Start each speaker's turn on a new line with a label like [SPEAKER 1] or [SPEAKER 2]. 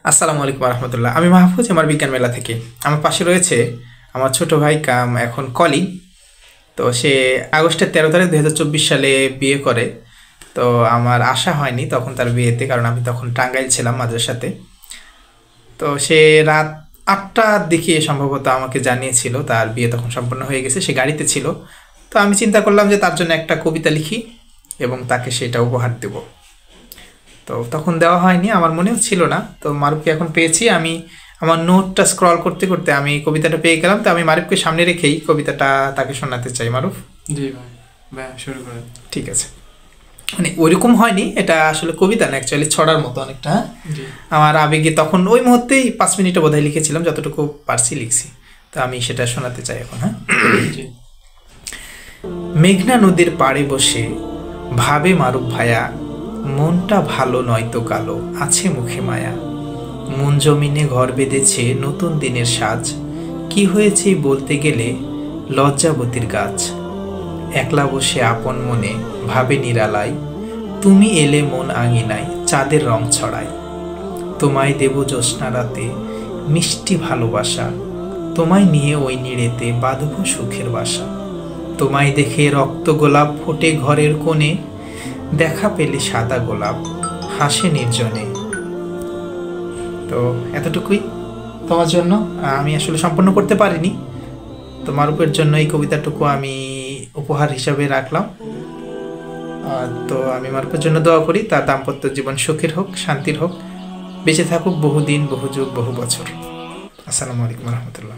[SPEAKER 1] আসসালামু আলাইকুম রহমতুল্লাহ। আমি মাহফুজ, আমার বিজ্ঞান মেলা থেকে। আমার পাশে রয়েছে আমার ছোট ভাই কাম এখন কলি। তো সে আগস্টের 13 তারিখ 2024 সালে বিয়ে করে। তো আমার আশা হয়নি তখন তার বিয়েতে, কারণ আমি তখন টাঙ্গাইল ছিলাম মাদ্রাসাতে। তো সে রাত 8টার দিকে সম্ভবত আমাকে জানিয়েছিল তার বিয়ে তখন সম্পন্ন হয়ে গেছে, সে গাড়িতে ছিল। তো আমি চিন্তা করলাম যে তার জন্য একটা কবিতা লিখি এবং তাকে সেটা উপহার দেব। তো তখন দেওয়া হয়নি, আমার মনেও ছিল না। তো মারুফকে এখন পেয়েছি। আমি আমার নোটটা স্ক্রল করতে করতে আমি কবিতাটা পেয়ে গেলাম। তো আমি মারুফকে সামনে রেখেই কবিতাটা তাকে শোনাতে চাই। মারুফ,
[SPEAKER 2] জি ভাই, ভাই শুরু করেন।
[SPEAKER 1] ঠিক আছে। মানে ওইরকম হয়নি, এটা আসলে কবিতা না, অ্যাকচুয়ালি ছড়ার মতো অনেকটা। হ্যাঁ,
[SPEAKER 2] জি
[SPEAKER 1] আমার আবেগে তখন ওই মুহূর্তেই 5 মিনিটে বোধহয় লিখেছিলাম, যতটুকু পারছি লিখছি। তো আমি সেটা শোনাতে চাই এখন। হ্যাঁ,
[SPEAKER 2] জি
[SPEAKER 1] মেঘনা নদীর পাড়ে বসে ভাবে মারুফ ভায়া, মনটা ভালো নয়তো কালো, আছে মুখে মায়া। মন জমিনে ঘর বেঁধেছে নতুন দিনের সাজ, কি হয়েছে বলতে গেলে লজ্জাবতীর গাছ। একলা বসে আপন মনে ভাবে নিরালাই, তুমি এলে মন আঙিনায় চাঁদের রং ছড়ায়। তোমায় দেব জ্যোৎস্না রাতে মিষ্টি ভালোবাসা, তোমায় নিয়ে ওই নিড়েতে বাঁধব সুখের বাসা। তোমায় দেখে রক্ত গোলাপ ফোটে ঘরের কোণে, দেখা পেলে সাদা গোলাপ হাসে নির্জনে। তো এতটুকুই তোমার জন্য। আমি আসলে সম্পন্ন করতে পারিনি, তোমার উপর জন্য এই কবিতাটুকু আমি উপহার হিসাবে রাখলাম। তো আমি মারুফের জন্য দোয়া করি, তার দাম্পত্য জীবন সুখের হোক, শান্তির হোক, বেঁচে থাকুক বহুদিন, বহু যুগ, বহু বছর। আসসালামু আলাইকুম রহমতুল্লাহ।